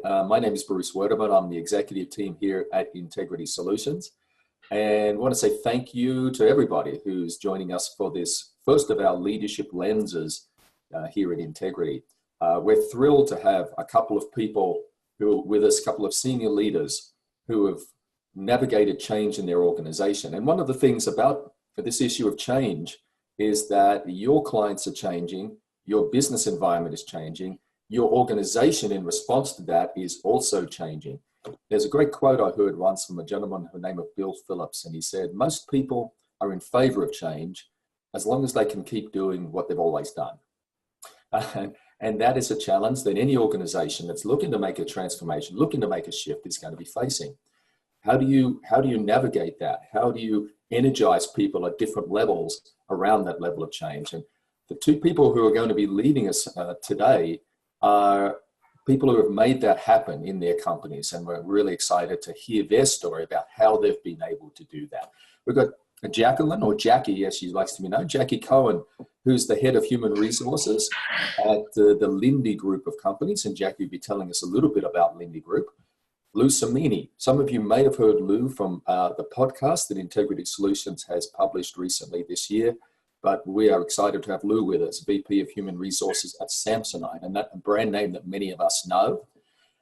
My name is Bruce Werdeman. I'm the executive team here at Integrity Solutions, and want to say thank you to everybody who's joining us for this first of our leadership lenses here at Integrity. We're thrilled to have a couple of people who are with us, a couple of senior leaders who have navigated change in their organization. And one of the things about this issue of change is that your clients are changing, your business environment is changing, your organization in response to that is also changing. There's a great quote I heard once from a gentleman by the name of Bill Phillips, and he said, most people are in favor of change as long as they can keep doing what they've always done. And that is a challenge that any organization that's looking to make a transformation, looking to make a shift is going to be facing. How do you navigate that? How do you energize people at different levels around that level of change? And the two people who are going to be leading us today are people who have made that happen in their companies, and we're really excited to hear their story about how they've been able to do that. We've got Jacqueline, or Jackie as she likes to be known, Jackie Cohen, who's the head of human resources at the Linde group of companies, and Jackie will be telling us a little bit about Linde Group. Lou Cimini, some of you may have heard Lou from the podcast that Integrity Solutions has published recently this year, but we are excited to have Lou with us, VP of Human Resources at Samsonite, and that a brand name that many of us know.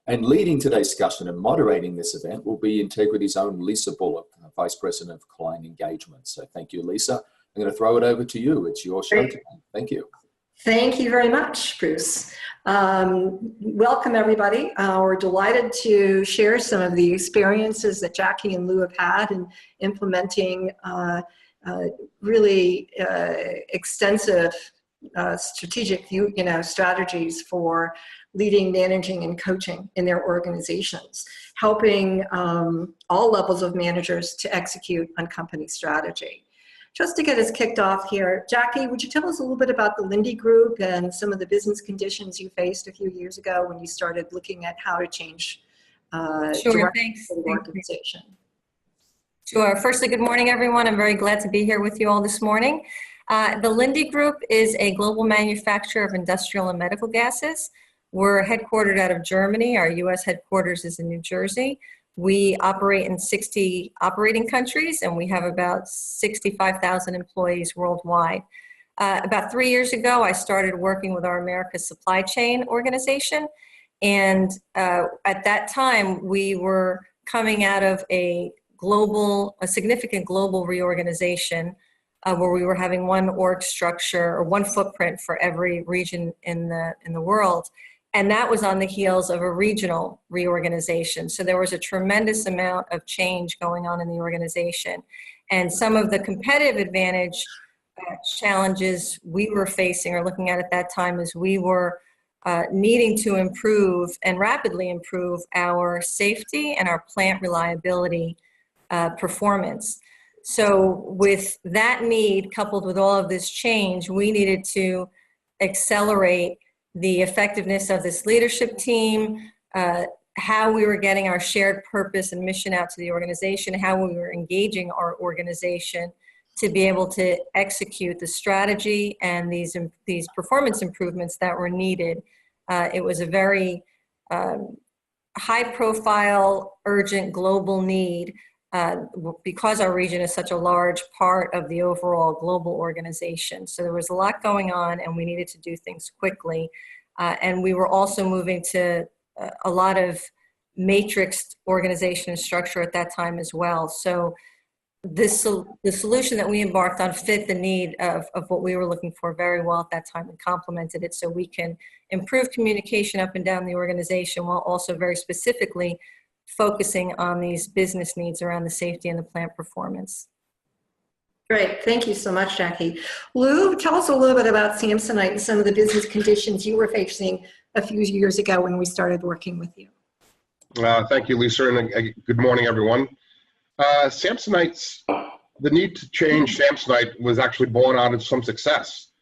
And leading today's discussion and moderating this event will be Integrity's own Lisa Bullock, Vice President of Client Engagement. So thank you, Lisa. I'm going to throw it over to you. It's your show today. Thank you. Thank you very much, Bruce. Welcome, everybody. We're delighted to share some of the experiences that Jackie and Lou have had in implementing really extensive strategic strategies for leading, managing, and coaching in their organizations, helping all levels of managers to execute on company strategy. Just to get us kicked off here, Jackie, would you tell us a little bit about the Linde Group and some of the business conditions you faced a few years ago when you started looking at how to change Sure, thanks. the organization? Sure. Firstly, good morning, everyone. I'm very glad to be here with you all this morning. The Linde Group is a global manufacturer of industrial and medical gases. We're headquartered out of Germany. Our U.S. headquarters is in New Jersey. We operate in 60 operating countries, and we have about 65,000 employees worldwide. About 3 years ago, I started working with our Americas Supply Chain organization, and at that time, we were coming out of a significant global reorganization where we were having one org structure or one footprint for every region in the world. And that was on the heels of a regional reorganization. So there was a tremendous amount of change going on in the organization. And some of the competitive advantage challenges we were facing or looking at that time is we were needing to improve and rapidly improve our safety and our plant reliability performance. So with that need coupled with all of this change, we needed to accelerate the effectiveness of this leadership team, how we were getting our shared purpose and mission out to the organization, how we were engaging our organization to be able to execute the strategy and these performance improvements that were needed. It was a very high-profile, urgent global need because our region is such a large part of the overall global organization. So there was a lot going on, and we needed to do things quickly. And we were also moving to a lot of matrixed organization and structure at that time as well. So the solution that we embarked on fit the need of what we were looking for very well at that time and complemented it so we can improve communication up and down the organization while also very specifically focusing on these business needs around the safety and the plant performance. Great. Thank you so much, Jackie. Lou, tell us a little bit about Samsonite and some of the business conditions you were facing a few years ago when we started working with you. Thank you, Lisa, and good morning, everyone. The need to change Samsonite was actually born out of some success.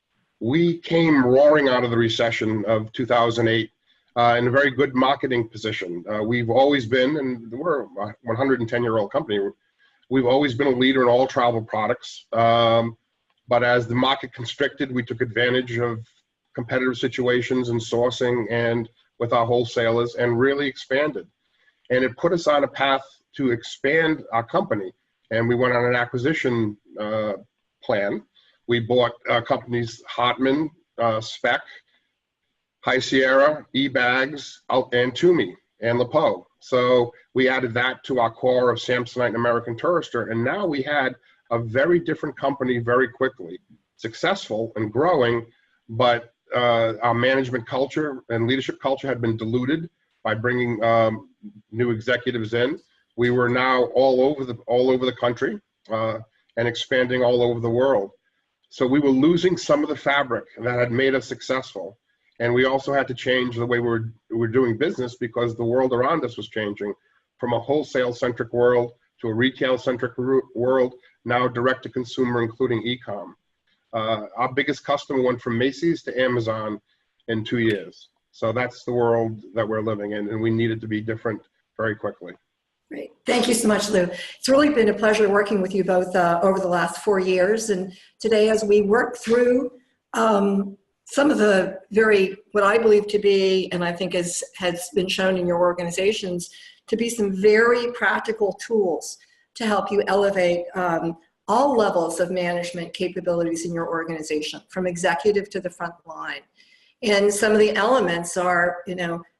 We came roaring out of the recession of 2008 in a very good marketing position. We've always been, and we're a 110-year-old company, we've always been a leader in all travel products. But as the market constricted, we took advantage of competitive situations and sourcing, and with our wholesalers and really expanded. And it put us on a path to expand our company. And we went on an acquisition plan. We bought companies Hartman, Spec, High Sierra, E-Bags, and Toomey, and LaPo. So we added that to our core of Samsonite and American Tourister. And now we had a very different company very quickly, successful and growing, but our management culture and leadership culture had been diluted by bringing new executives in. We were now all over the country and expanding all over the world. So we were losing some of the fabric that had made us successful. And we also had to change the way we were doing business because the world around us was changing from a wholesale-centric world to a retail-centric world, now direct-to-consumer, including e-com. Our biggest customer went from Macy's to Amazon in 2 years. So that's the world that we're living in, and we needed to be different very quickly. Great. Thank you so much, Lou. It's really been a pleasure working with you both over the last 4 years. And today, as we work through some of the what I believe to be, and I think has been shown in your organizations, to be some very practical tools to help you elevate all levels of management capabilities in your organization, from executive to the front line. And some of the elements are,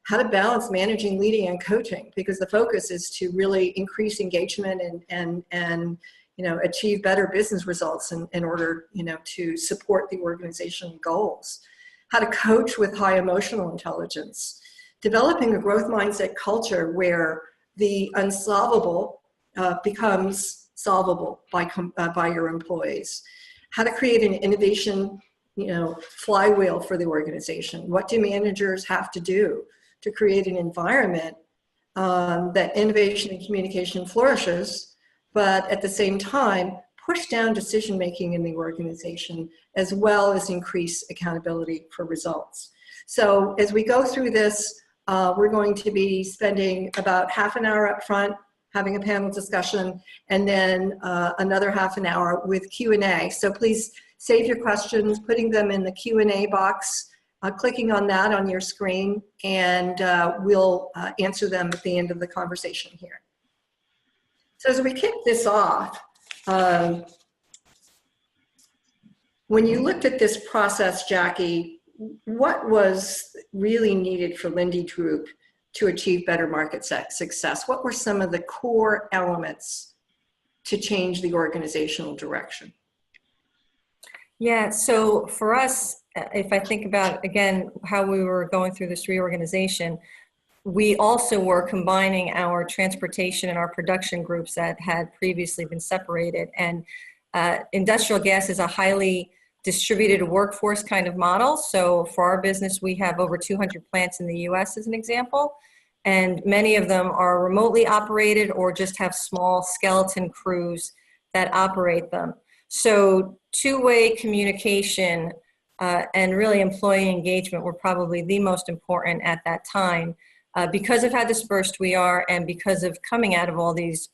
how to balance managing, leading, and coaching, because the focus is to really increase engagement and achieve better business results in order, to support the organization goals. How to coach with high emotional intelligence. Developing a growth mindset culture where the unsolvable becomes solvable by your employees. How to create an innovation, flywheel for the organization. What do managers have to do to create an environment that innovation and communication flourishes, but at the same time, push down decision-making in the organization, as well as increase accountability for results. So as we go through this, we're going to be spending about half an hour up front, having a panel discussion, and then another half an hour with Q&A. So please save your questions, putting them in the Q&A box, clicking on that on your screen, and we'll answer them at the end of the conversation here. So as we kick this off, when you looked at this process, Jackie, what was really needed for Linde Group to achieve better market success? What were some of the core elements to change the organizational direction? Yeah, so for us, if I think about, again, how we were going through this reorganization, we also were combining our transportation and our production groups that had previously been separated. And industrial gas is a highly distributed workforce kind of model. So for our business, we have over 200 plants in the US as an example, and many of them are remotely operated or just have small skeleton crews that operate them. So two-way communication and really employee engagement were probably the most important at that time because of how dispersed we are and because of coming out of all these,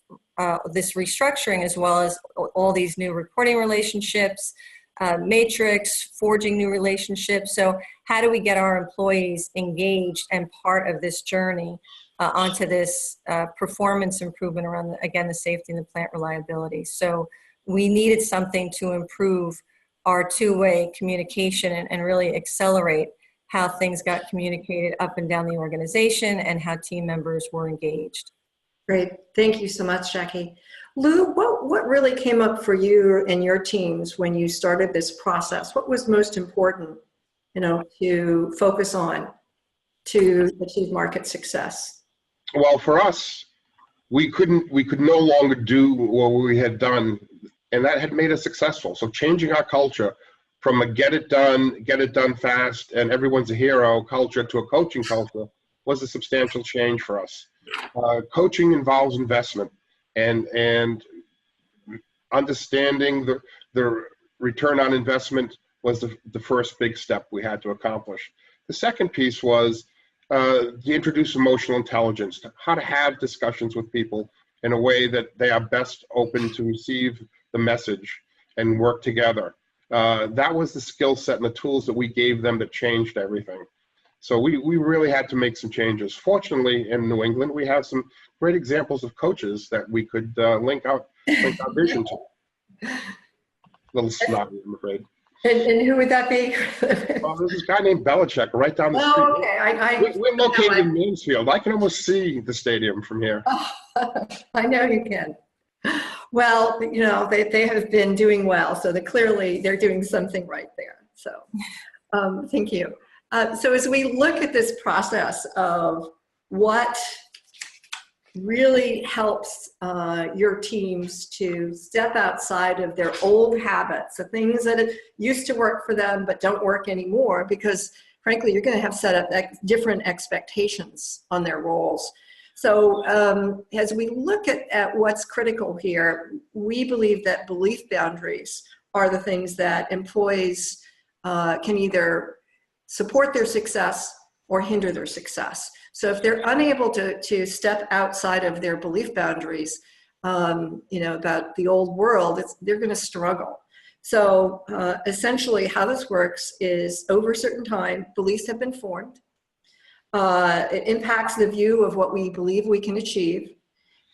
this restructuring, as well as all these new reporting relationships, matrix, forging new relationships. So how do we get our employees engaged and part of this journey onto this performance improvement around, again, the safety and the plant reliability? So we needed something to improve our two-way communication and really accelerate how things got communicated up and down the organization and how team members were engaged. Great. Thank you so much, Jackie. Lou, what really came up for you and your teams when you started this process? What was most important, to focus on to achieve market success? Well, for us, we could no longer do what we had done, and that had made us successful. So changing our culture from a get it done fast, and everyone's a hero culture to a coaching culture was a substantial change for us. Coaching involves investment, and understanding the return on investment was the first big step we had to accomplish. The second piece was to introduce emotional intelligence, how to have discussions with people in a way that they are best open to receive the message and work together. That was the skill set and the tools that we gave them that changed everything. So we really had to make some changes. Fortunately, in New England, we have some great examples of coaches that we could link our vision to. A little snotty, I'm afraid. And who would that be? Well, there's this guy named Belichick right down the street. Oh, okay. We're located in Mansfield. I can almost see the stadium from here. Oh, I know you can. Well, you know, they have been doing well, so clearly they're doing something right there. So thank you. So as we look at this process of what really helps your teams to step outside of their old habits, the things that used to work for them but don't work anymore, because frankly, you're going to have set up different expectations on their roles. So as we look at what's critical here, we believe that belief boundaries are the things that employees can either support their success or hinder their success. So if they're unable to step outside of their belief boundaries, you know, about the old world, they're going to struggle. So essentially how this works is over a certain time, beliefs have been formed. It impacts the view of what we believe we can achieve.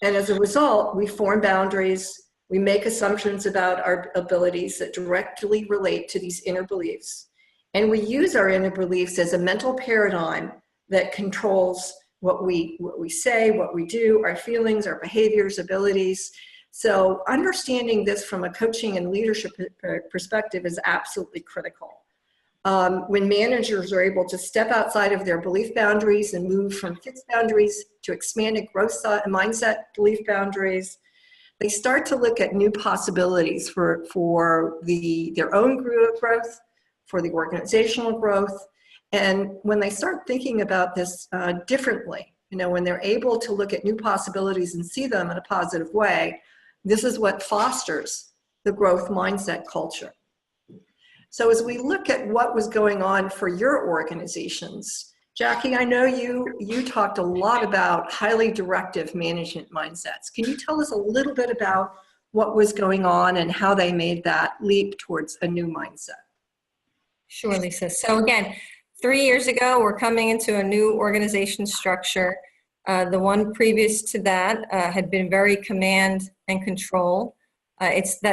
And as a result, we form boundaries, we make assumptions about our abilities that directly relate to these inner beliefs. And we use our inner beliefs as a mental paradigm that controls what we say, what we do, our feelings, our behaviors, abilities. So understanding this from a coaching and leadership perspective is absolutely critical. When managers are able to step outside of their belief boundaries and move from fixed boundaries to expanded growth mindset belief boundaries, they start to look at new possibilities for their own growth, for the organizational growth. And when they start thinking about this differently, you know, when they're able to look at new possibilities and see them in a positive way, this is what fosters the growth mindset culture. So as we look at what was going on for your organizations, Jackie, I know you talked a lot about highly directive management mindsets. Can you tell us a little bit about what was going on and how they made that leap towards a new mindset? Sure, Lisa. So again, 3 years ago, we're coming into a new organization structure. The one previous to that had been very command and control.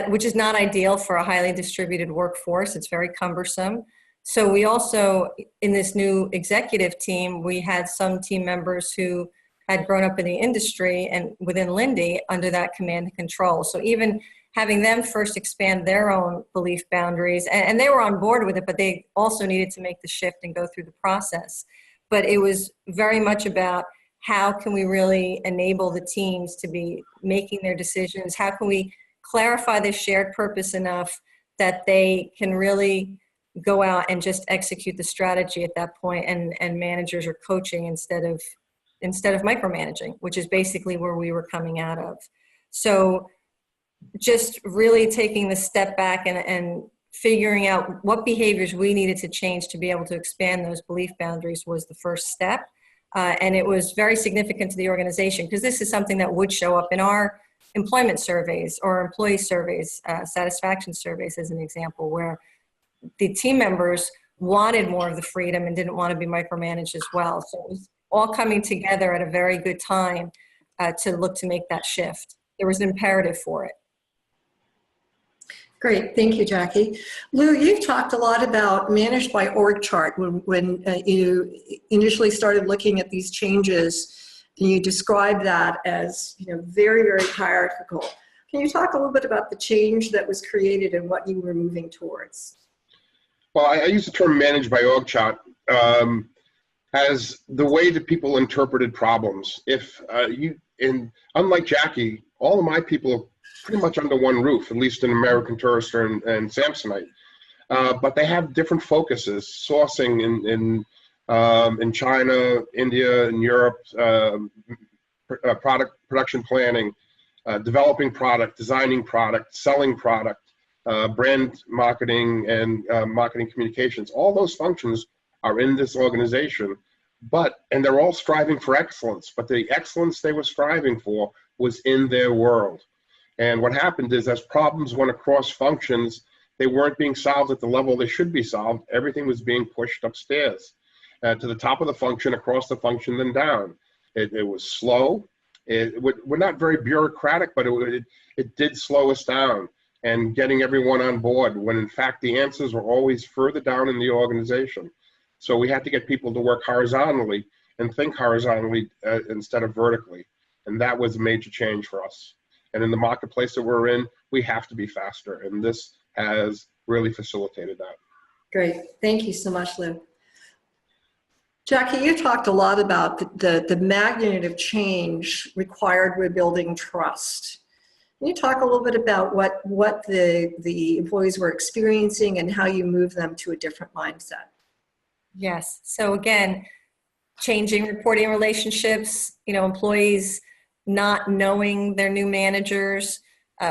Which is not ideal for a highly distributed workforce. It's very cumbersome. So we also, in this new executive team, we had some team members who had grown up in the industry and within Linde under that command and control. So even having them first expand their own belief boundaries, and they were on board with it, but they also needed to make the shift and go through the process. But it was very much about how can we really enable the teams to be making their decisions? How can we clarify the shared purpose enough that they can really go out and just execute the strategy at that point, and managers are coaching instead of micromanaging, which is basically where we were coming out of. So just really taking the step back and figuring out what behaviors we needed to change to be able to expand those belief boundaries was the first step. And it was very significant to the organization because this is something that would show up in our employment surveys or employee surveys, satisfaction surveys as an example, where the team members wanted more of the freedom and didn't want to be micromanaged as well. So it was all coming together at a very good time to look to make that shift. There was an imperative for it. Great, thank you, Jackie. Lou, you've talked a lot about managed by org chart when you initially started looking at these changes. And you described that as, you know, very, very hierarchical. Can you talk a little bit about the change that was created and what you were moving towards? Well, I use the term managed by org chart as the way that people interpreted problems. If unlike Jackie, all of my people are pretty much under one roof, at least in American Tourister and Samsonite. But they have different focuses, sourcing in China, India, and Europe, production planning, developing product, designing product, selling product, brand marketing, and marketing communications. All those functions are in this organization, and they're all striving for excellence, but the excellence they were striving for was in their world. And what happened is, as problems went across functions, they weren't being solved at the level they should be solved. Everything was being pushed upstairs. to the top of the function, across the function, then down. It was slow. We're not very bureaucratic, but it did slow us down and getting everyone on board when in fact the answers were always further down in the organization. So we had to get people to work horizontally and think horizontally instead of vertically. And that was a major change for us. And in the marketplace that we're in, we have to be faster. And this has really facilitated that. Great. Thank you so much, Lou. Jackie, you talked a lot about the magnitude of change required with building trust. Can you talk a little bit about what the employees were experiencing and how you move them to a different mindset? Yes. So again, changing reporting relationships, employees not knowing their new managers,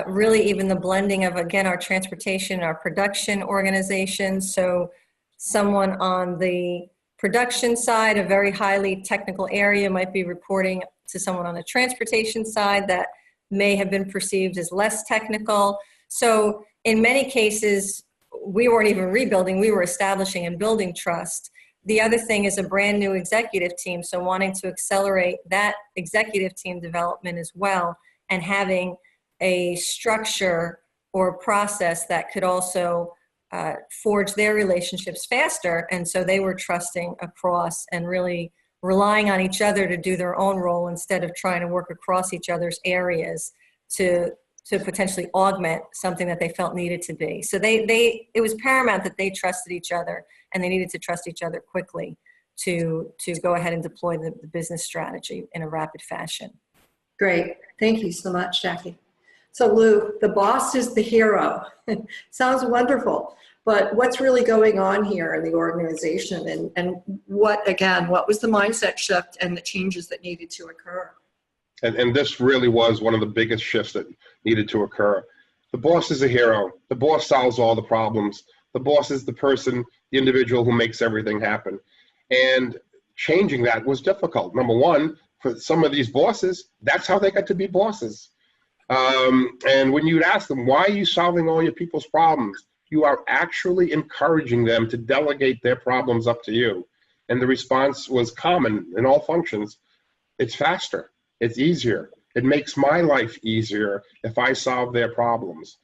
really even the blending of, again, our transportation, our production organizations. So someone on the production side, a very highly technical area, might be reporting to someone on the transportation side that may have been perceived as less technical. So in many cases, we weren't even rebuilding, we were establishing and building trust. The other thing is a brand new executive team, so wanting to accelerate that executive team development as well, and having a structure or process that could also forge their relationships faster. And so they were trusting across and really relying on each other to do their own role instead of trying to work across each other's areas to potentially augment something that they felt needed to be. So it was paramount that they trusted each other, and they needed to trust each other quickly to go ahead and deploy the business strategy in a rapid fashion. Great. Thank you so much, Jackie. So Lou, the boss is the hero. Sounds wonderful. But what's really going on here in the organization, and what was the mindset shift and the changes that needed to occur? And this really was one of the biggest shifts that needed to occur. The boss is a hero. The boss solves all the problems. The boss is the person, the individual who makes everything happen. And changing that was difficult. Number one, for some of these bosses, that's how they got to be bosses. And when you'd ask them, why are you solving all your people's problems? You are actually encouraging them to delegate their problems up to you. And the response was common in all functions. It's faster. It's easier. It makes my life easier if I solve their problems.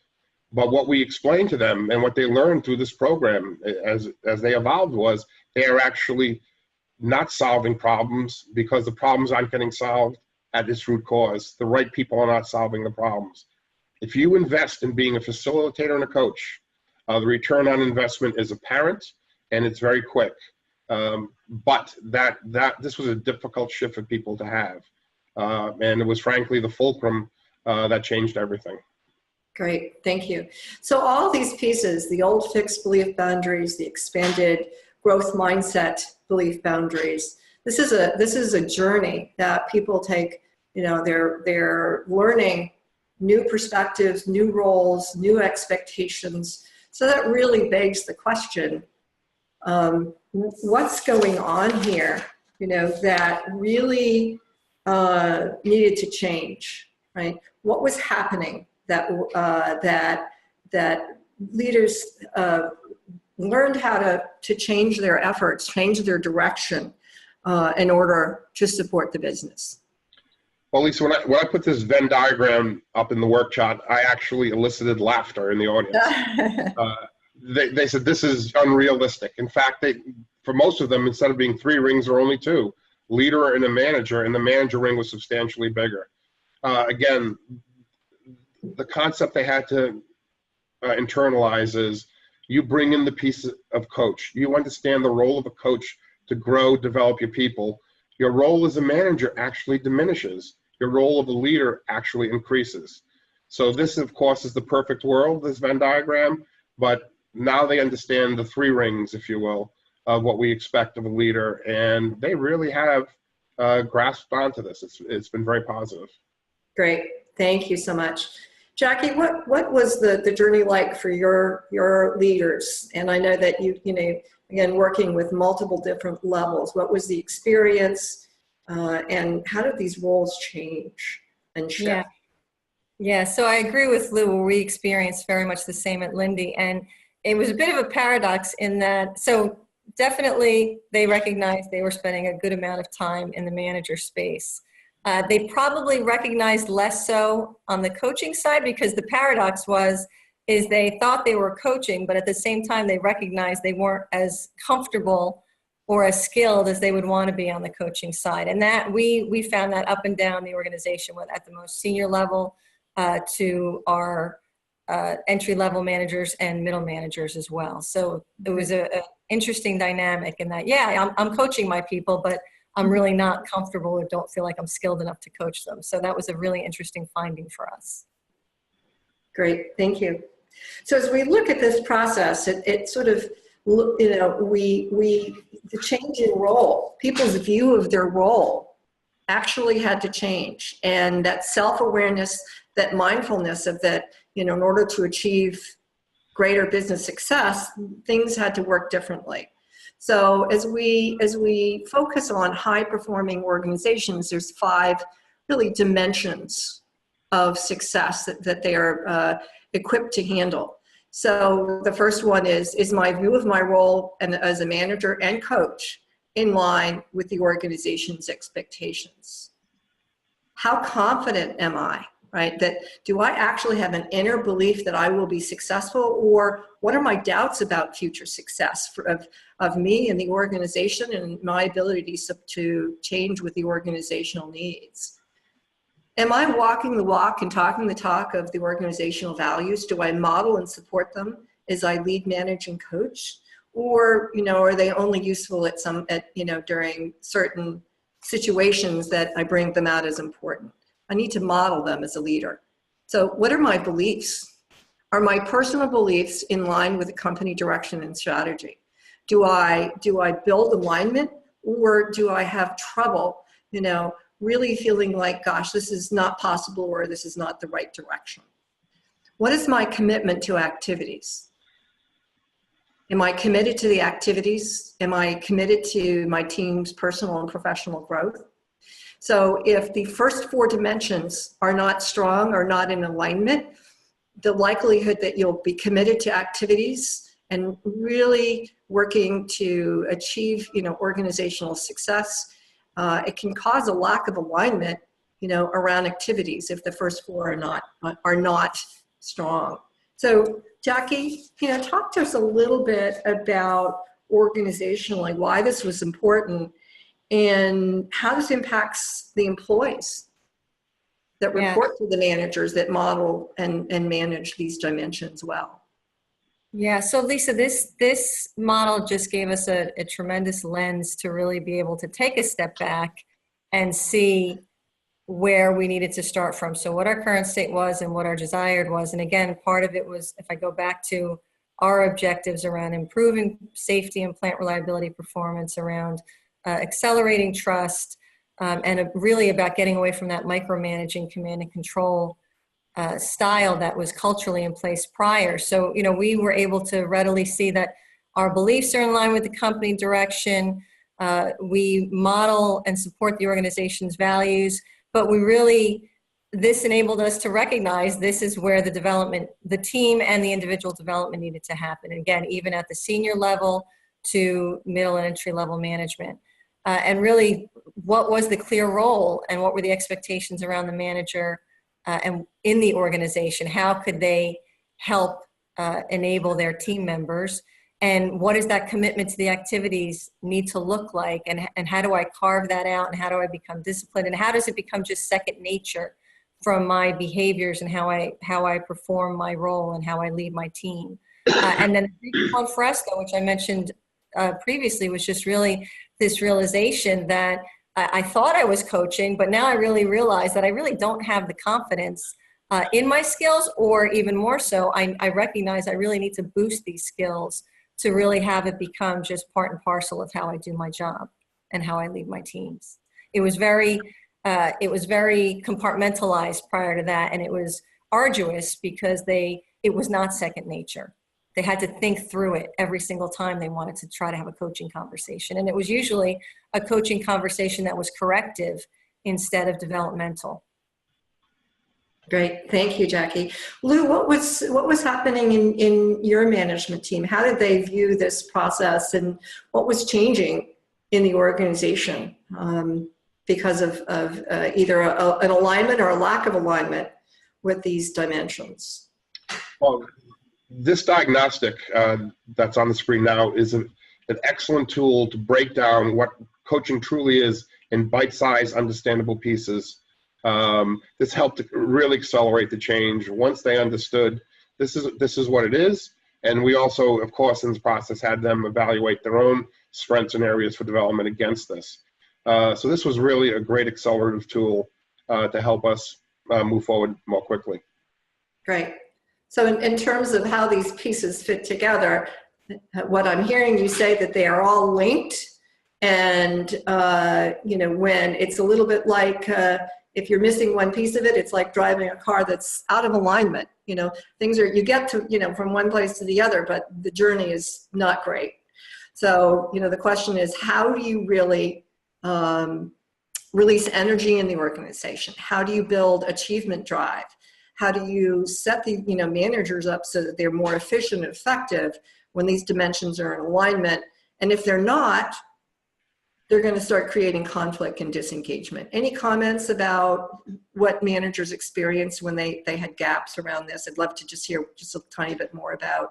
But what we explained to them and what they learned through this program as they evolved was they are actually not solving problems because the problems aren't getting solved at its root cause. The right people are not solving the problems. If you invest in being a facilitator and a coach, the return on investment is apparent and it's very quick. But this was a difficult shift for people to have. And it was frankly the fulcrum that changed everything. Great, thank you. So all these pieces, the old fixed belief boundaries, the expanded growth mindset belief boundaries, this is a journey that people take, they're learning new perspectives, new roles, new expectations. So that really begs the question, what's going on here, that really needed to change, right? What was happening that leaders learned how to change their efforts, change their direction in order to support the business? Well, Lisa, when I put this Venn diagram up in the workshop, I actually elicited laughter in the audience. They said, this is unrealistic. In fact, for most of them, instead of being 3 rings, there were only 2, leader and a manager, and the manager ring was substantially bigger. Again, the concept they had to internalize is you bring in the piece of coach. You understand the role of a coach to grow, develop your people. Your role as a manager actually diminishes. Your role of a leader actually increases. So this, of course, is the perfect world, this Venn diagram, but now they understand the 3 rings, if you will, of what we expect of a leader, and they really have grasped onto this. It's been very positive. Great, thank you so much. Jackie, what was the journey like for your leaders? And I know that you again, working with multiple different levels, what was the experience and how did these roles change and shift? Yeah, so I agree with Lou. We experienced very much the same at Linde, and it was a bit of a paradox in that, so definitely they recognized they were spending a good amount of time in the manager space. They probably recognized less so on the coaching side, because the paradox is they thought they were coaching, but at the same time they recognized they weren't as comfortable or as skilled as they would want to be on the coaching side. And that we found that up and down the organization, at the most senior level to our entry-level managers and middle managers as well. So it was a interesting dynamic in that, yeah, I'm coaching my people, but I'm really not comfortable or don't feel like I'm skilled enough to coach them. So that was a really interesting finding for us. Great, thank you. So as we look at this process, it sort of, you know, the change in role, people's view of their role actually had to change. And that self-awareness, that mindfulness of that, you know, in order to achieve greater business success, things had to work differently. So as we focus on high-performing organizations, there's 5 really dimensions of success that they are equipped to handle. So the first one is my view of my role and as a manager and coach in line with the organization's expectations. How confident am I, right? That do I actually have an inner belief that I will be successful, or what are my doubts about future success of me and the organization and my ability to change with the organizational needs? Am I walking the walk and talking the talk of the organizational values? Do I model and support them as I lead, manage, and coach? Or, you know, are they only useful during certain situations that I bring them out as important? I need to model them as a leader. So what are my beliefs? Are my personal beliefs in line with the company direction and strategy? Do I build alignment, or do I have trouble, you know, really feeling like, gosh, this is not possible, or this is not the right direction? What is my commitment to activities? Am I committed to the activities? Am I committed to my team's personal and professional growth? So if the first 4 dimensions are not strong or not in alignment, the likelihood that you'll be committed to activities and really working to achieve, you know, organizational success, it can cause a lack of alignment, you know, around activities if the first 4 are not strong. So Jackie, you know, talk to us a little bit about organizationally why this was important and how this impacts the employees that report to the managers that model and manage these dimensions well. Yeah, so Lisa, this model just gave us a tremendous lens to really be able to take a step back and see where we needed to start from. So what our current state was and what our desired was. And again, part of it was, if I go back to our objectives around improving safety and plant reliability performance, around accelerating trust, and really about getting away from that micromanaging command and control style that was culturally in place prior. So, you know, we were able to readily see that our beliefs are in line with the company direction. We model and support the organization's values, but this enabled us to recognize this is where the team and the individual development needed to happen. And again, even at the senior level to middle and entry level management. And really, what was the clear role and what were the expectations around the manager and in the organization? How could they help enable their team members? And what does that commitment to the activities need to look like? And how do I carve that out? And how do I become disciplined? And how does it become just second nature from my behaviors and how I perform my role and how I lead my team? And then the big one for us, though, which I mentioned previously, was just really this realization that I thought I was coaching, but now I really realize that I really don't have the confidence in my skills, or even more so, I recognize I really need to boost these skills to really have it become just part and parcel of how I do my job and how I lead my teams. It was very compartmentalized prior to that, and it was arduous because it was not second nature. They had to think through it every single time they wanted to try to have a coaching conversation. And it was usually a coaching conversation that was corrective instead of developmental. Great, thank you, Jackie. Lou, what was happening in your management team? How did they view this process, and what was changing in the organization because of either an alignment or a lack of alignment with these dimensions? Well, this diagnostic that's on the screen now is an excellent tool to break down what coaching truly is in bite-sized, understandable pieces. This helped to really accelerate the change. Once they understood this is what it is, and we also, of course, in this process had them evaluate their own strengths and areas for development against this. So this was really a great accelerative tool to help us move forward more quickly. Great. So in terms of how these pieces fit together, what I'm hearing you say that they are all linked, and when it's a little bit like if you're missing one piece of it, it's like driving a car that's out of alignment. Things are, you get to, from one place to the other, but the journey is not great. So, the question is, how do you really release energy in the organization? How do you build achievement drive? How do you set the managers up so that they're more efficient and effective when these dimensions are in alignment? And if they're not, they're going to start creating conflict and disengagement. Any comments about what managers experienced when they had gaps around this? I'd love to just hear just a tiny bit more about,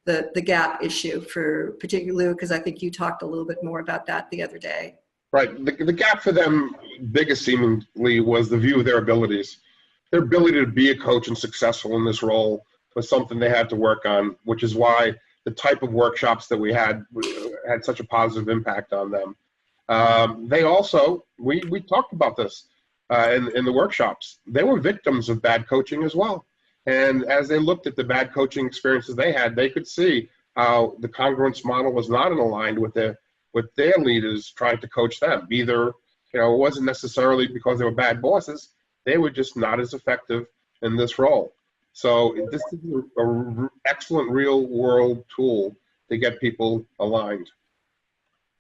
the gap issue for particularly Lou, because I think you talked a little bit more about that the other day. Right. The gap for them, biggest seemingly, was the view of their abilities. Their ability to be a coach and successful in this role was something they had to work on, which is why the type of workshops that we had such a positive impact on them. They also, we talked about this in the workshops, they were victims of bad coaching as well. And as they looked at the bad coaching experiences they had, they could see how the congruence model was not aligned with their leaders trying to coach them. Either, it wasn't necessarily because they were bad bosses, they were just not as effective in this role. So this is an excellent real world tool to get people aligned.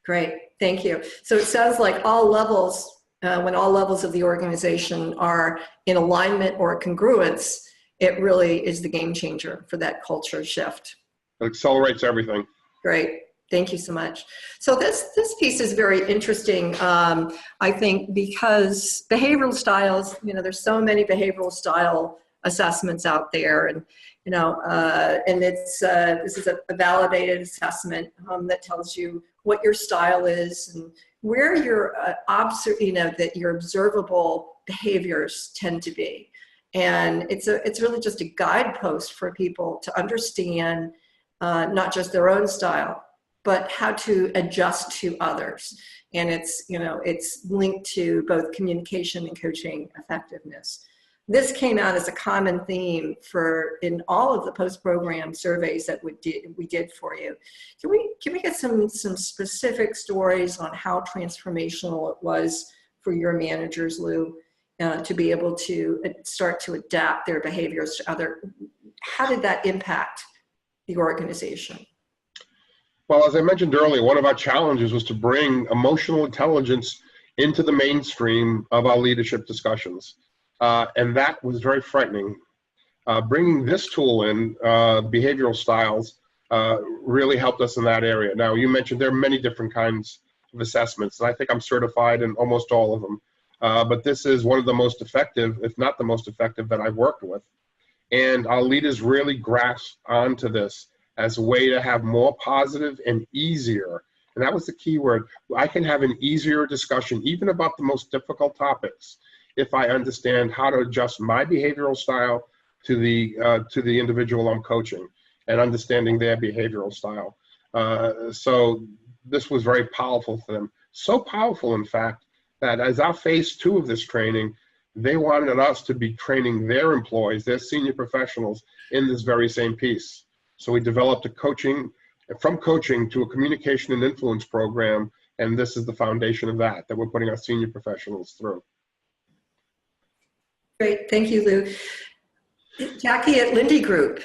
Great, thank you. So it sounds like all levels, when all levels of the organization are in alignment or congruence, it really is the game changer for that culture shift. It accelerates everything. Great. Thank you so much. So this piece is very interesting, I think, because behavioral styles, there's so many behavioral style assessments out there, and and it's this is a validated assessment that tells you what your style is and where your that your observable behaviors tend to be, and it's really just a guidepost for people to understand not just their own style, but how to adjust to others. And it's linked to both communication and coaching effectiveness. This came out as a common theme in all of the post-program surveys that we did for you. Can we get some specific stories on how transformational it was for your managers, Lou, to be able to start to adapt their behaviors to other? How did that impact the organization? Well, as I mentioned earlier, one of our challenges was to bring emotional intelligence into the mainstream of our leadership discussions. And that was very frightening. Bringing this tool in, behavioral styles, really helped us in that area. Now, you mentioned there are many different kinds of assessments, and I think I'm certified in almost all of them. But this is one of the most effective, if not the most effective, that I've worked with. And our leaders really grasped onto this as a way to have more positive and easier. And that was the key word. I can have an easier discussion, even about the most difficult topics, if I understand how to adjust my behavioral style to the individual I'm coaching and understanding their behavioral style. So this was very powerful for them. So powerful, in fact, that as our phase 2 of this training, they wanted us to be training their employees, their senior professionals, in this very same piece. So we developed from coaching to a communication and influence program, and this is the foundation of that we're putting our senior professionals through. Great, thank you, Lou. Jackie, at Linde Group,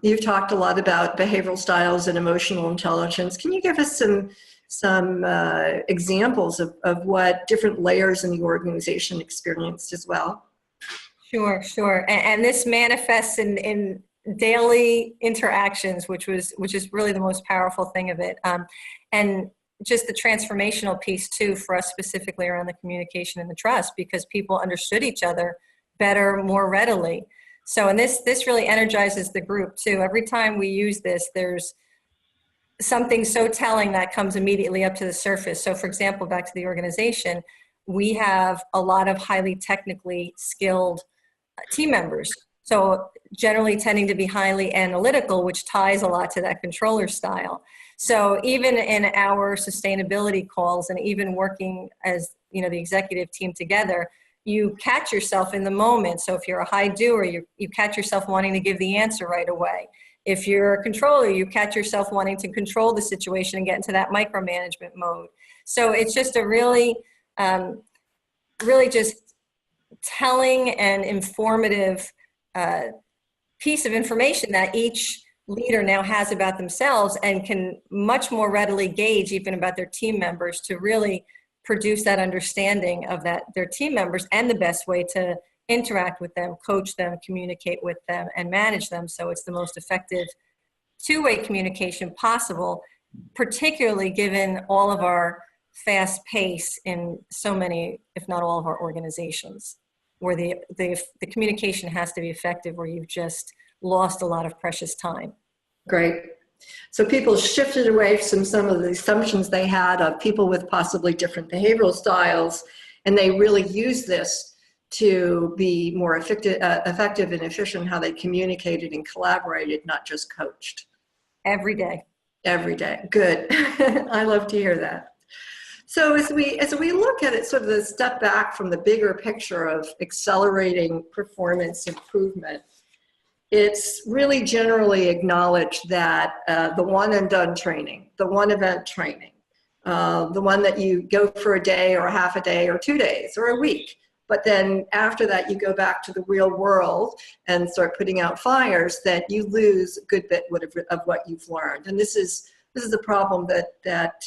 you've talked a lot about behavioral styles and emotional intelligence. Can you give us some examples of what different layers in the organization experienced as well? Sure, sure. And this manifests in daily interactions, which is really the most powerful thing of it. And just the transformational piece too, for us specifically around the communication and the trust, because people understood each other better, more readily. So, and this really energizes the group too. Every time we use this, there's something so telling that comes immediately up to the surface. So for example, back to the organization, we have a lot of highly technically skilled team members. So generally tending to be highly analytical, which ties a lot to that controller style. So even in our sustainability calls and even working as, the executive team together, you catch yourself in the moment. So if you're a high doer, you catch yourself wanting to give the answer right away. If you're a controller, you catch yourself wanting to control the situation and get into that micromanagement mode. So it's just a really just telling and informative piece of information that each leader now has about themselves and can much more readily gauge even about their team members to really produce that understanding of their team members and the best way to interact with them, coach them, communicate with them, and manage them. So it's the most effective two-way communication possible, particularly given all of our fast pace in so many, if not all of our organizations, where the communication has to be effective, where you've just lost a lot of precious time. Great. So people shifted away from some of the assumptions they had of people with possibly different behavioral styles, and they really use this to be more effective and efficient in how they communicated and collaborated, not just coached. Every day. Every day. Good. I love to hear that. So as we look at it, sort of the step back from the bigger picture of accelerating performance improvement, it's really generally acknowledged that the one and done training, the one event training, the one that you go for a day or a half a day or 2 days or a week, but then after that you go back to the real world and start putting out fires, that you lose a good bit of what you've learned. And this is the problem that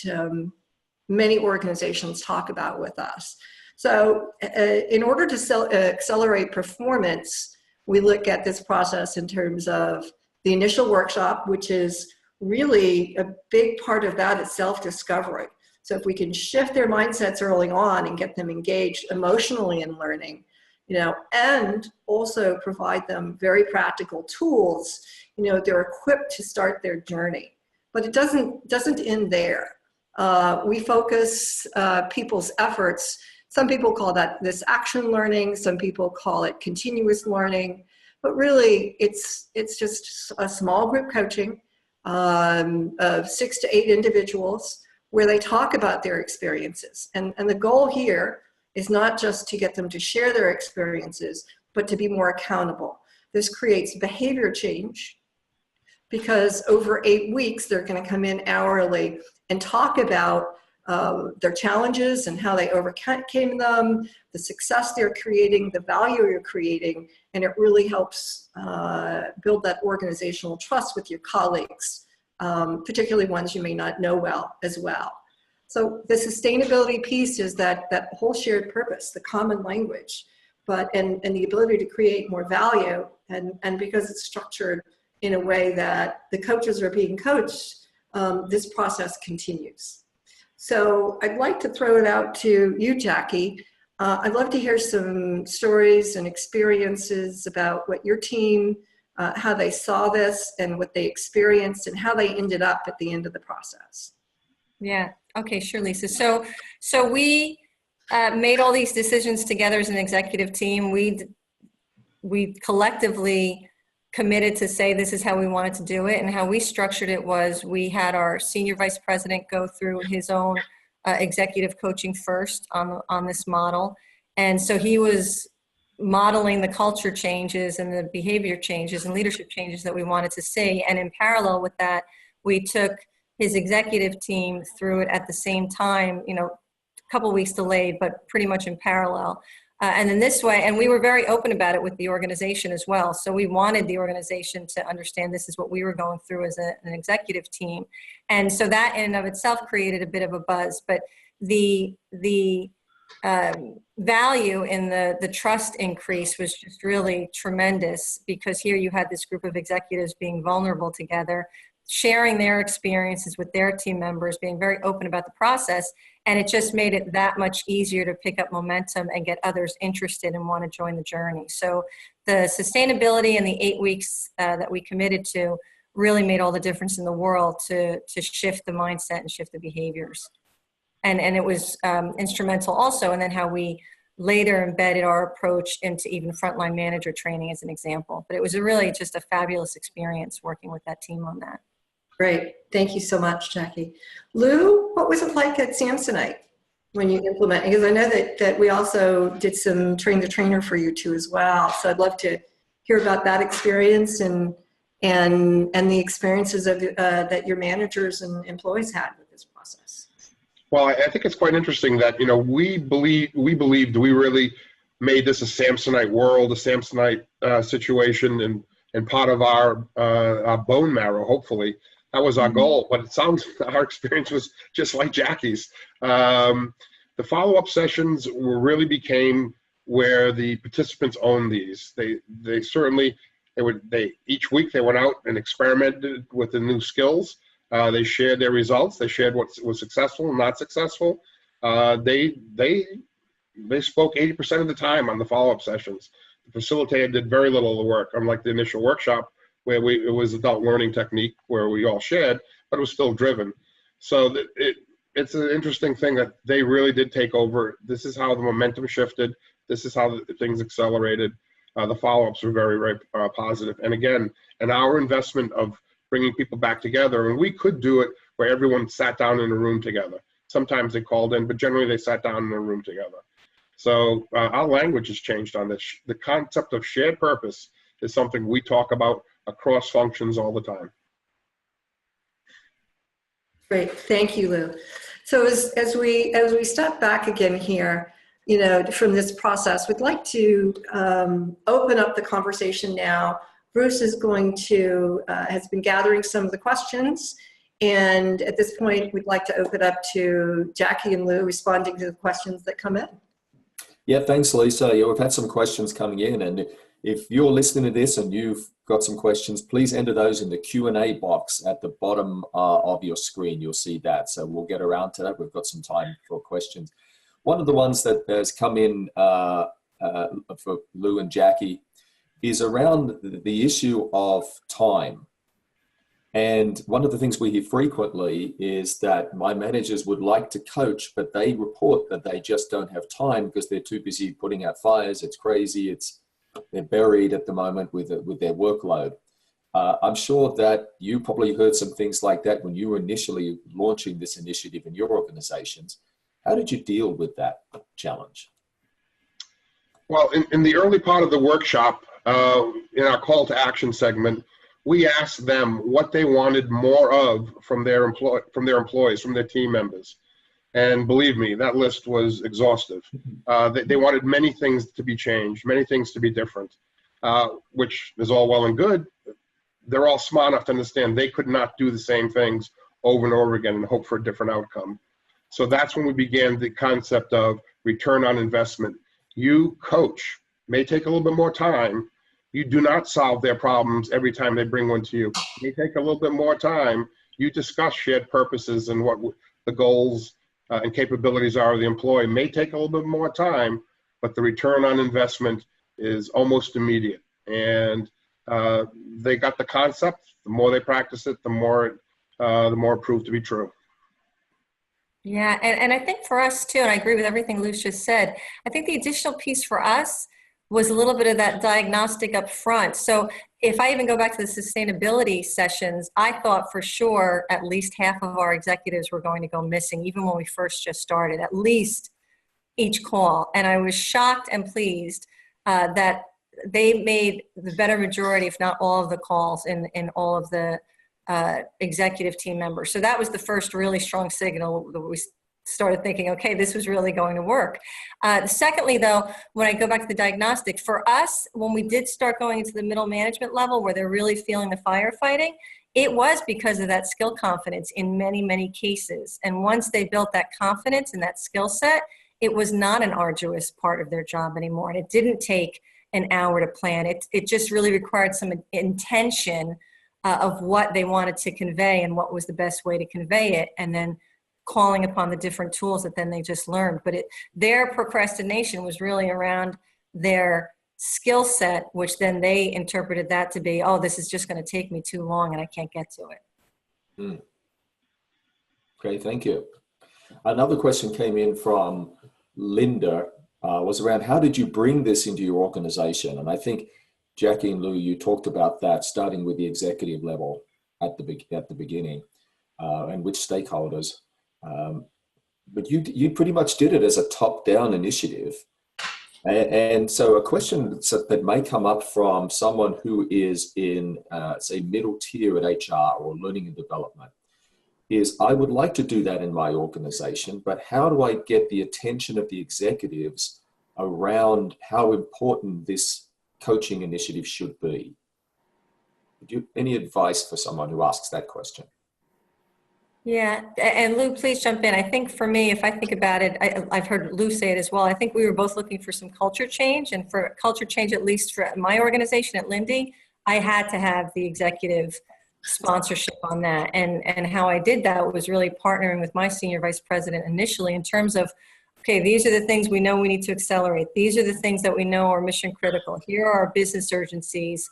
many organizations talk about with us. So in order to accelerate performance, we look at this process in terms of the initial workshop, which is really a big part of that is self-discovery. So if we can shift their mindsets early on and get them engaged emotionally in learning, and also provide them very practical tools, they're equipped to start their journey. But it doesn't end there. We focus people's efforts. Some people call this action learning. Some people call it continuous learning. But really, it's just a small group coaching of 6 to 8 individuals where they talk about their experiences. And the goal here is not just to get them to share their experiences, but to be more accountable. This creates behavior change because over 8 weeks, they're going to come in hourly and talk about their challenges and how they overcame them, the success they're creating, the value you're creating, and it really helps build that organizational trust with your colleagues, particularly ones you may not know well as well. So the sustainability piece is that whole shared purpose, the common language, and the ability to create more value, and because it's structured in a way that the coaches are being coached, this process continues. So I'd like to throw it out to you, Jackie. I'd love to hear some stories and experiences about what your team, how they saw this and what they experienced and how they ended up at the end of the process. Yeah, okay, sure, Lisa. So we made all these decisions together as an executive team. We collectively committed to say this is how we wanted to do it, and how we structured it was we had our senior vice president go through his own executive coaching first on this model. And so he was modeling the culture changes and the behavior changes and leadership changes that we wanted to see. And in parallel with that, we took his executive team through it at the same time, a couple weeks delayed, but pretty much in parallel. And in this way, and we were very open about it with the organization as well. So we wanted the organization to understand this is what we were going through as an executive team. And so that in and of itself created a bit of a buzz. But the value in the trust increase was just really tremendous, because here you had this group of executives being vulnerable together, sharing their experiences with their team members, being very open about the process, and it just made it that much easier to pick up momentum and get others interested and want to join the journey. So the sustainability and the 8 weeks that we committed to really made all the difference in the world to shift the mindset and shift the behaviors. And it was instrumental also, and then how we later embedded our approach into even frontline manager training as an example. But it was really just a fabulous experience working with that team on that. Great. Thank you so much, Jackie. Lou, what was it like at Samsonite when you implemented? Because I know that we also did some train the trainer for you too as well. So I'd love to hear about that experience and the experiences of that your managers and employees had with this process. Well, I think it's quite interesting that, we believed we really made this a Samsonite world, a Samsonite situation, and part of our bone marrow, hopefully. That was our goal, but it sounds our experience was just like Jackie's. The follow-up sessions really became where the participants owned these. They certainly, each week they went out and experimented with the new skills. They shared their results. They shared what was successful and not successful. They spoke 80% of the time on the follow-up sessions. The facilitator did very little of the work, unlike the initial workshop where it was adult learning technique where we all shared, but it was still driven. So it's an interesting thing that they really did take over. This is how the momentum shifted. This is how things accelerated. The follow-ups were very, very positive. And again, our investment of bringing people back together, and we could do it where everyone sat down in a room together. Sometimes they called in, but generally they sat down in a room together. So our language has changed on this. The concept of shared purpose is something we talk about across functions all the time. Great, thank you, Lou. So as we step back again here, from this process, we'd like to open up the conversation now. Bruce is has been gathering some of the questions, and at this point, we'd like to open up to Jackie and Lou responding to the questions that come in. Yeah, thanks, Lisa. Yeah, we've had some questions coming in, and if you're listening to this and you've got some questions, please enter those in the Q&A box at the bottom of your screen. You'll see that. So we'll get around to that. We've got some time for questions. One of the ones that has come in for Lou and Jackie is around the issue of time. And one of the things we hear frequently is that my managers would like to coach, but they report that they just don't have time because they're too busy putting out fires. It's crazy. They're buried at the moment with their workload. I'm sure that you probably heard some things like that when you were initially launching this initiative in your organizations. How did you deal with that challenge? Well, in the early part of the workshop, in our call to action segment, we asked them what they wanted more of from their employees, from their team members. And believe me, that list was exhaustive. They wanted many things to be changed, many things to be different, which is all well and good. They're all smart enough to understand they could not do the same things over and over again and hope for a different outcome. So that's when we began the concept of return on investment. You coach, may take a little bit more time. You do not solve their problems every time they bring one to you. It may take a little bit more time. You discuss shared purposes and what the goals and capabilities are of the employee. May take a little bit more time, but the return on investment is almost immediate. And they got the concept. The more they practice it, the more it proved to be true. Yeah, and I think for us too, and I agree with everything Luce just said, I think the additional piece for us was a little bit of that diagnostic up front. So if I even go back to the sustainability sessions, I thought for sure at least half of our executives were going to go missing, even when we first just started, at least each call. And I was shocked and pleased that they made the better majority, if not all of the calls in all of the executive team members. So that was the first really strong signal that we started thinking, okay, this was really going to work. Secondly, though, when I go back to the diagnostic, for us, when we did start going into the middle management level where they're really feeling the firefighting, it was because of that skill confidence in many, many cases. And once they built that confidence and that skill set, it was not an arduous part of their job anymore. And it didn't take an hour to plan. It just really required some intention of what they wanted to convey and what was the best way to convey it, and then calling upon the different tools that then they just learned. But their procrastination was really around their skill set, which then they interpreted that to be, oh, this is just going to take me too long and I can't get to it. Okay, thank you. Another question came in from Linde, was around how did you bring this into your organization? And I think Jackie and Lou, you talked about that, starting with the executive level at the beginning, and which stakeholders. But you pretty much did it as a top-down initiative. And so a question that may come up from someone who is in, say, middle tier at HR or learning and development is, I would like to do that in my organization, but how do I get the attention of the executives around how important this coaching initiative should be? Any advice for someone who asks that question? Yeah, and Lou, please jump in. I think for me, if I think about it, I've heard Lou say it as well. I think we were both looking for some culture change, and for culture change, at least for my organization at Linde, I had to have the executive sponsorship on that. And how I did that was really partnering with my senior vice president initially in terms of, okay, these are the things we know we need to accelerate. These are the things that we know are mission critical. Here are our business urgencies.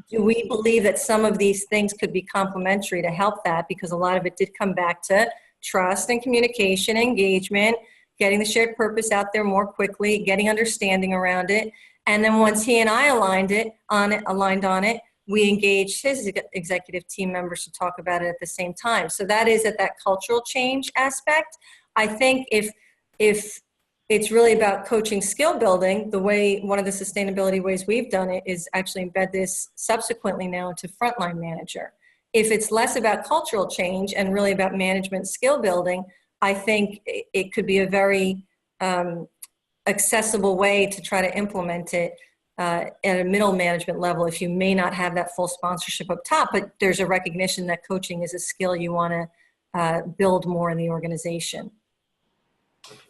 Do we believe that some of these things could be complementary to help that? Because a lot of it did come back to trust and communication, engagement, getting the shared purpose out there more quickly, getting understanding around it. And then once he and I aligned on it, we engaged his executive team members to talk about it at the same time. So that is at that cultural change aspect. I think if it's really about coaching skill building, one of the sustainability ways we've done it is actually embed this subsequently now into frontline manager. If it's less about cultural change and really about management skill building, I think it could be a very accessible way to try to implement it at a middle management level if you may not have that full sponsorship up top, but there's a recognition that coaching is a skill you want to build more in the organization.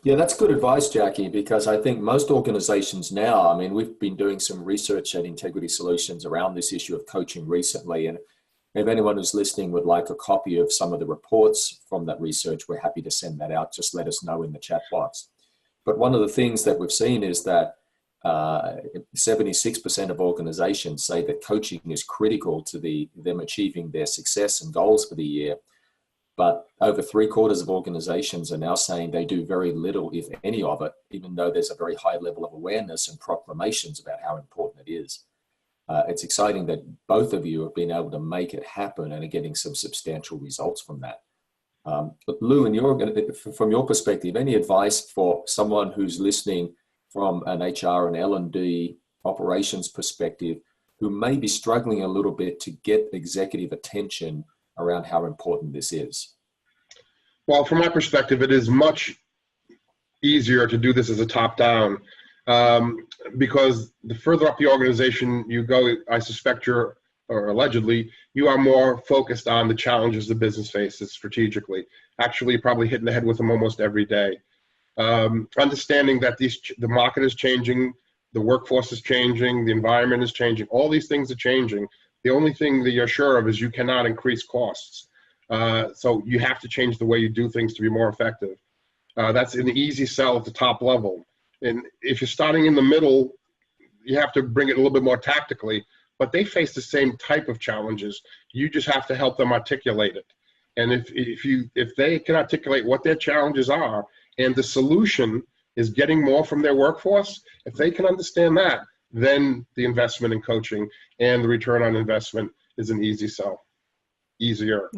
Yeah, that's good advice, Jackie, because I think most organizations now, I mean, we've been doing some research at Integrity Solutions around this issue of coaching recently. And if anyone who's listening would like a copy of some of the reports from that research, we're happy to send that out. Just let us know in the chat box. But one of the things that we've seen is that 76% of organizations say that coaching is critical to them achieving their success and goals for the year. But over 3/4 of organizations are now saying they do very little, if any of it, even though there's a very high level of awareness and proclamations about how important it is. It's exciting that both of you have been able to make it happen and are getting some substantial results from that. But Lou, from your perspective, any advice for someone who's listening from an HR and L&D operations perspective who may be struggling a little bit to get executive attention around how important this is? Well, from my perspective, it is much easier to do this as a top-down because the further up the organization you go, I suspect allegedly, you are more focused on the challenges the business faces strategically. Actually, you're probably hitting the head with them almost every day. Understanding that the market is changing, the workforce is changing, the environment is changing, all these things are changing. The only thing that you're sure of is you cannot increase costs. So you have to change the way you do things to be more effective. That's an easy sell at the top level. And if you're starting in the middle, you have to bring it a little bit more tactically, but they face the same type of challenges. You just have to help them articulate it. And if they can articulate what their challenges are, and the solution is getting more from their workforce, if they can understand that, then the investment in coaching and the return on investment is an easy sell. Easier.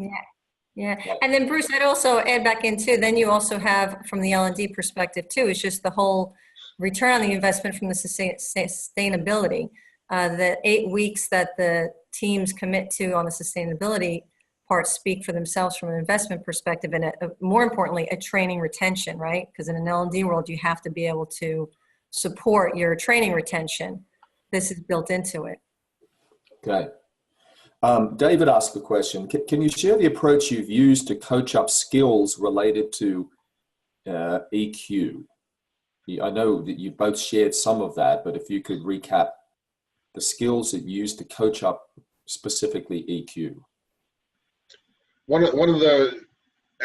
Yeah. And then Bruce, I'd also add back in too, then you also have from the L&D perspective too, it's just the whole return on the investment from the sustainability. The 8 weeks that the teams commit to on the sustainability part speak for themselves from an investment perspective, and more importantly, a training retention, right? Because in an L&D world, you have to be able to support your training retention. This is built into it. Okay. David asked the question, can you share the approach you've used to coach up skills related to EQ? I know that you both shared some of that, but if you could recap the skills that you used to coach up specifically EQ. One of the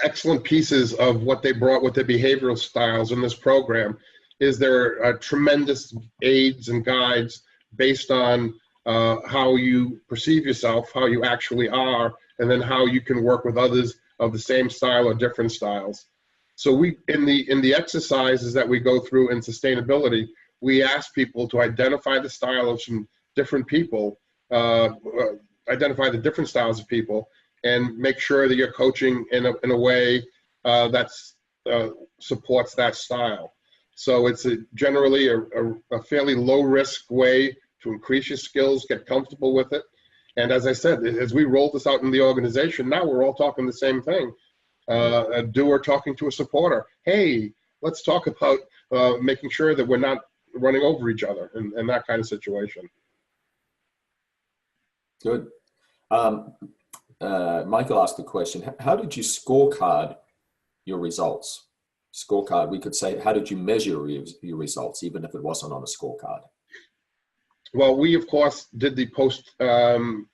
excellent pieces of what they brought with their behavioral styles in this program is there tremendous aids and guides based on how you perceive yourself, how you actually are, and then how you can work with others of the same style or different styles. So we, in the exercises that we go through in sustainability, we ask people to identify the style of some different people, identify the different styles of people, and make sure that you're coaching in a way that supports that style. So it's generally a fairly low risk way to increase your skills, get comfortable with it. And as I said, as we roll this out in the organization, now we're all talking the same thing. A doer talking to a supporter. Hey, let's talk about making sure that we're not running over each other and that kind of situation. Good. Michael asked the question, how did you scorecard your results? Scorecard, we could say, how did you measure your results, even if it wasn't on a scorecard? Well, we, of course, did the post-seminar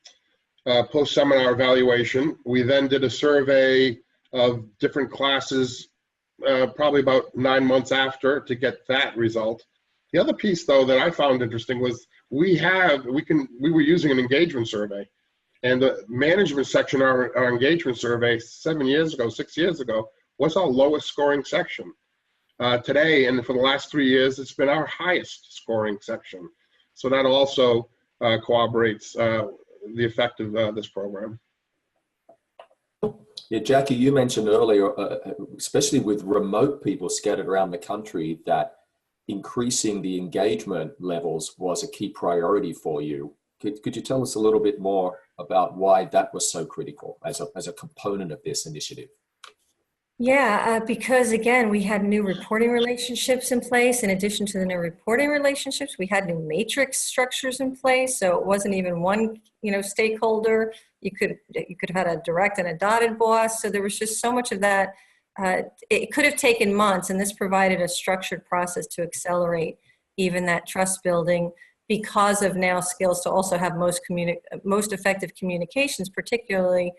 evaluation. We then did a survey of different classes, probably about 9 months after, to get that result. The other piece, though, that I found interesting was we were using an engagement survey, and the management section of our engagement survey 6 years ago, was our lowest scoring section. Today, and for the last 3 years, it's been our highest scoring section. So that also corroborates the effect of this program. Yeah, Jackie, you mentioned earlier, especially with remote people scattered around the country, that increasing the engagement levels was a key priority for you. Could you tell us a little bit more about why that was so critical as a component of this initiative? Yeah, because again, we had new reporting relationships in place. In addition to the new reporting relationships, we had new matrix structures in place. So it wasn't even one, stakeholder. You could have had a direct and a dotted boss. So there was just so much of that. It could have taken months, and this provided a structured process to accelerate even that trust building, because of now skills to also have most effective communications, particularly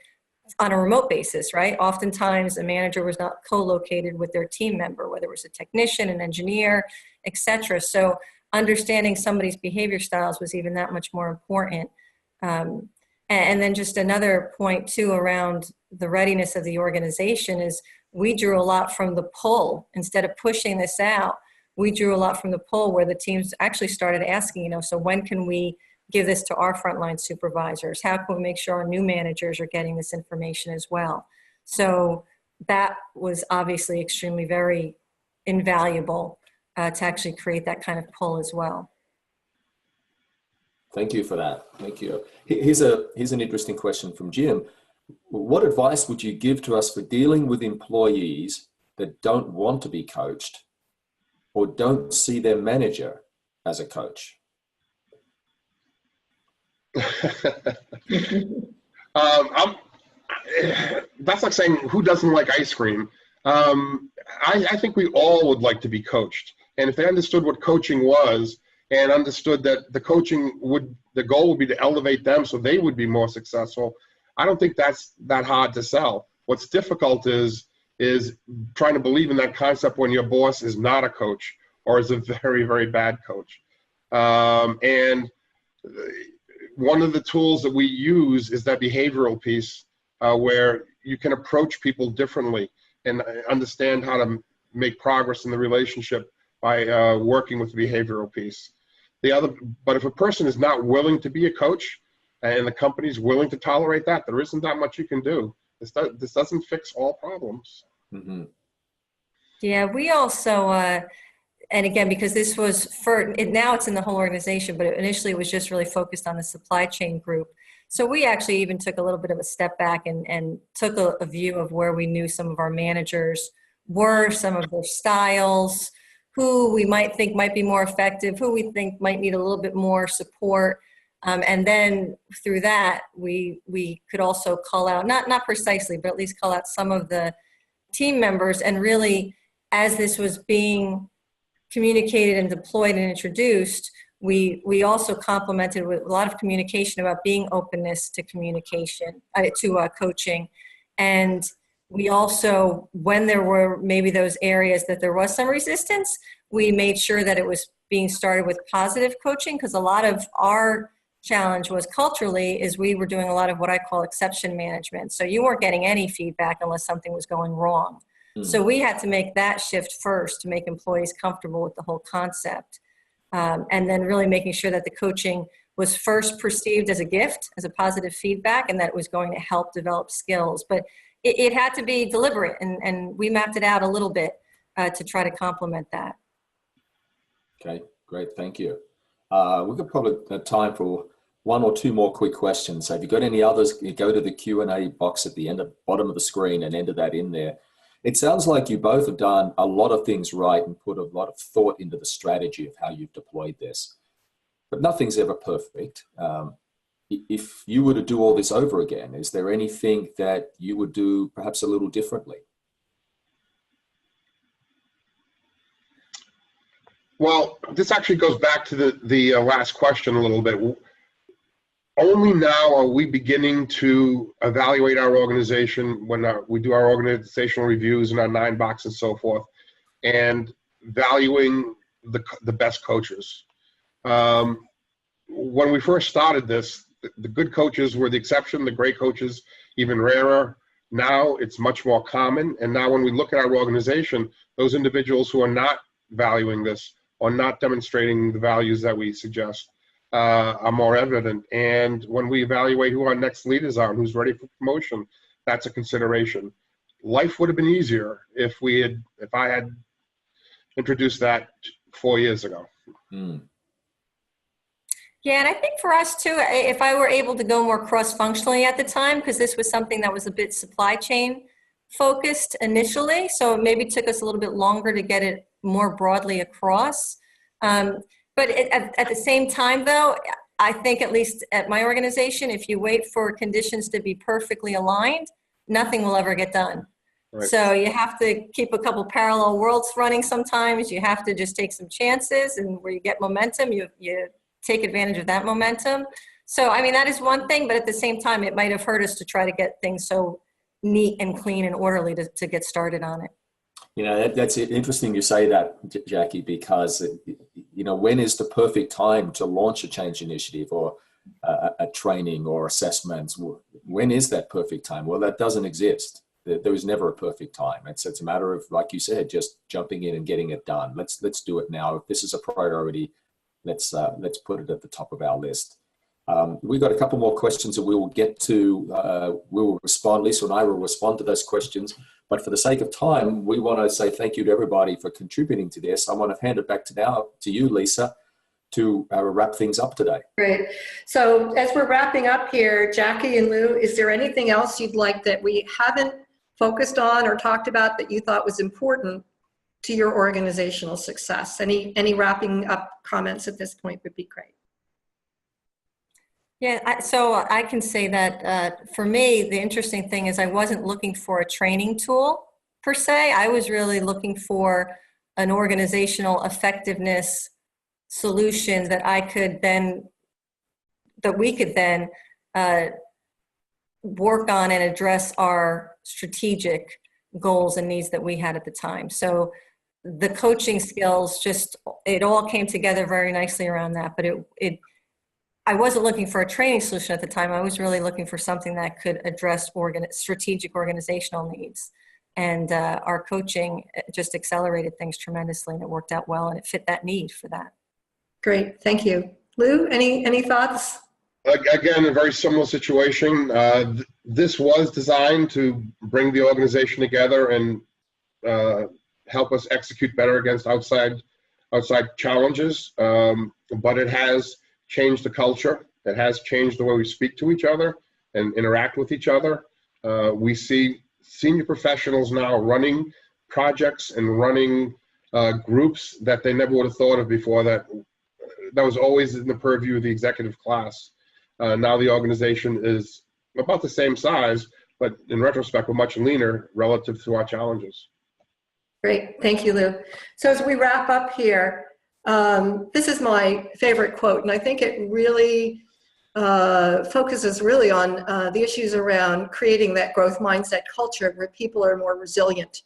on a remote basis, right? Oftentimes a manager was not co-located with their team member, whether it was a technician, an engineer, etc. So understanding somebody's behavior styles was even that much more important. And then just another point too around the readiness of the organization is we drew a lot from the pull. Instead of pushing this out, we drew a lot from the pull, where the teams actually started asking, so when can we give this to our frontline supervisors? How can we make sure our new managers are getting this information as well? So that was obviously extremely very invaluable to actually create that kind of pull as well. Thank you for that. Thank you. Here's an interesting question from Jim. What advice would you give to us for dealing with employees that don't want to be coached or don't see their manager as a coach? That's like saying who doesn't like ice cream. I think we all would like to be coached, and if they understood what coaching was and understood that the goal would be to elevate them so they would be more successful, I don't think that's that hard to sell. What's difficult is trying to believe in that concept when your boss is not a coach or is a very, very bad coach. And one of the tools that we use is that behavioral piece, where you can approach people differently and understand how to make progress in the relationship by working with the behavioral piece. But if a person is not willing to be a coach and the company is willing to tolerate that, there isn't that much you can do. This doesn't fix all problems. Mm-hmm. Yeah, we also, and again, because this was now it's in the whole organization, but initially it was just really focused on the supply chain group. So we actually even took a little bit of a step back and took a view of where we knew some of our managers were, some of their styles, who we might think might be more effective, who we think might need a little bit more support. And then through that, we could also call out, not precisely, but at least call out some of the team members. And really, as this was being communicated and deployed and introduced, we also complemented with a lot of communication about being openness to communication, to coaching. And we also, when there were maybe those areas that there was some resistance, we made sure that it was being started with positive coaching, because a lot of our challenge was culturally is we were doing a lot of what I call exception management. So you weren't getting any feedback unless something was going wrong. So we had to make that shift first to make employees comfortable with the whole concept. And then really making sure that the coaching was first perceived as a gift, as a positive feedback, and that it was going to help develop skills. But it had to be deliberate, and we mapped it out a little bit to try to complement that. Okay, great, thank you. We've got probably time for one or two more quick questions. So if you've got any others, you go to the Q&A box at the bottom of the screen and enter that in there. It sounds like you both have done a lot of things right and put a lot of thought into the strategy of how you've deployed this. But nothing's ever perfect. If you were to do all this over again, is there anything that you would do perhaps a little differently? Well, this actually goes back to the last question a little bit. Only now are we beginning to evaluate our organization when we do our organizational reviews and our 9 box and so forth, and valuing the best coaches. When we first started this, the good coaches were the exception, the great coaches even rarer. Now it's much more common, and now when we look at our organization, those individuals who are not valuing this or not demonstrating the values that we suggest are more evident. And when we evaluate who our next leaders are and who's ready for promotion, that's a consideration. Life would have been easier if I had introduced that 4 years ago. Yeah, and I think for us too, if I were able to go more cross-functionally at the time, because this was something that was a bit supply chain focused initially, so it maybe took us a little bit longer to get it more broadly across. But at the same time, though, I think at least at my organization, if you wait for conditions to be perfectly aligned, nothing will ever get done. Right. So you have to keep a couple parallel worlds running sometimes. You have to just take some chances, and where you get momentum, you take advantage of that momentum. So, I mean, that is one thing, but at the same time, it might have hurt us to try to get things so neat and clean and orderly to get started on it. You know, that's interesting you say that, Jackie, because, you know, when is the perfect time to launch a change initiative or a training or assessments? When is that perfect time? Well, that doesn't exist. There is never a perfect time. It's a matter of, like you said, just jumping in and getting it done. Let's do it now. If this is a priority, let's put it at the top of our list. We've got a couple more questions that we will get to. We will respond. Lisa and I will respond to those questions. But for the sake of time, we want to say thank you to everybody for contributing to this. I want to hand it back to you, Lisa, to wrap things up today. Great. So as we're wrapping up here, Jackie and Lou, is there anything else you'd like that we haven't focused on or talked about that you thought was important to your organizational success? Any wrapping up comments at this point would be great. Yeah, so I can say that for me, the interesting thing is I wasn't looking for a training tool per se. I was really looking for an organizational effectiveness solution that we could then work on and address our strategic goals and needs that we had at the time. So the coaching skills, it all came together very nicely around that, but I wasn't looking for a training solution at the time. I was really looking for something that could address strategic organizational needs. And our coaching just accelerated things tremendously, and it worked out well, and it fit that need for that. Great, thank you. Lou, any thoughts? Again, a very similar situation. This was designed to bring the organization together and help us execute better against outside challenges, but it has changed the culture. It has changed the way we speak to each other and interact with each other. We see senior professionals now running projects and running groups that they never would have thought of before. That was always in the purview of the executive class. Now the organization is about the same size, but in retrospect, we're much leaner relative to our challenges. Great, thank you, Lou. So as we wrap up here, this is my favorite quote, and I think it really focuses really on the issues around creating that growth mindset culture where people are more resilient.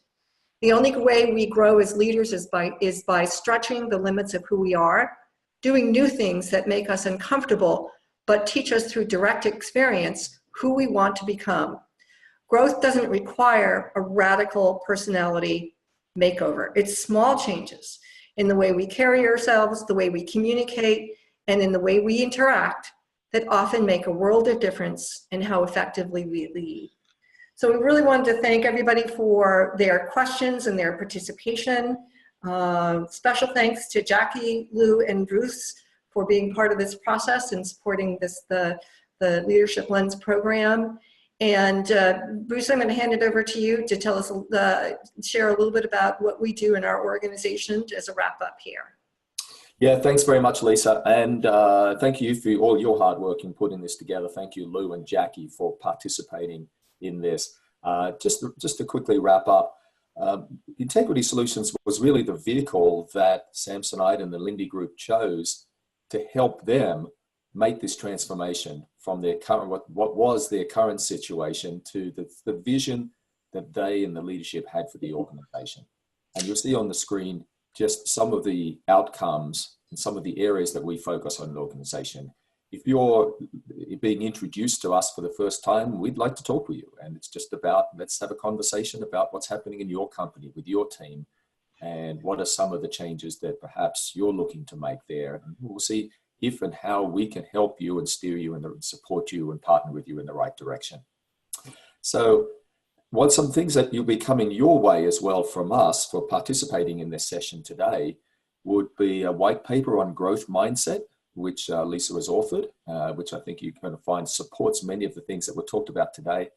The only way we grow as leaders is by stretching the limits of who we are, doing new things that make us uncomfortable, but teach us through direct experience who we want to become. Growth doesn't require a radical personality makeover. It's small changes in the way we carry ourselves, the way we communicate, and in the way we interact that often make a world of difference in how effectively we lead. So we really wanted to thank everybody for their questions and their participation. Special thanks to Jackie, Lou, and Bruce for being part of this process and supporting the Leadership Lens program. And Bruce, I'm going to hand it over to you to tell us, share a little bit about what we do in our organization as a wrap up here. Yeah, thanks very much, Lisa. And thank you for all your hard work in putting this together. Thank you, Lou and Jackie, for participating in this. Just to quickly wrap up, Integrity Solutions was really the vehicle that Samsonite and the Linde Group chose to help them make this transformation from their current, what was their current situation to the vision that they and the leadership had for the organization. And you'll see on the screen just some of the outcomes and some of the areas that we focus on in the organization. If you're being introduced to us for the first time, we'd like to talk with you. And it's just about, let's have a conversation about what's happening in your company with your team and what are some of the changes that perhaps you're looking to make there. And we'll see if and how we can help you and steer you and support you and partner with you in the right direction. So what some things that you'll be coming your way as well from us for participating in this session today would be a white paper on growth mindset, which Lisa has authored, which I think you're going to find supports many of the things that were talked about today.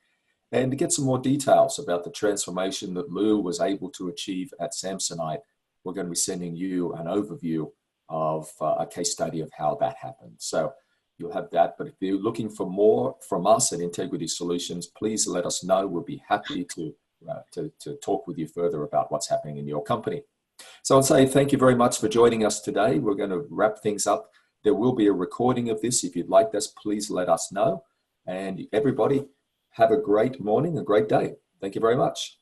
And to get some more details about the transformation that Lou was able to achieve at Samsonite, we're going to be sending you an overview of a case study of how that happened. So you'll have that. But if you're looking for more from us at Integrity Solutions, please let us know. We'll be happy to talk with you further about what's happening in your company. So I'll say thank you very much for joining us today. We're going to wrap things up. There will be a recording of this. If you'd like this, please let us know. And everybody, have a great morning, a great day. Thank you very much.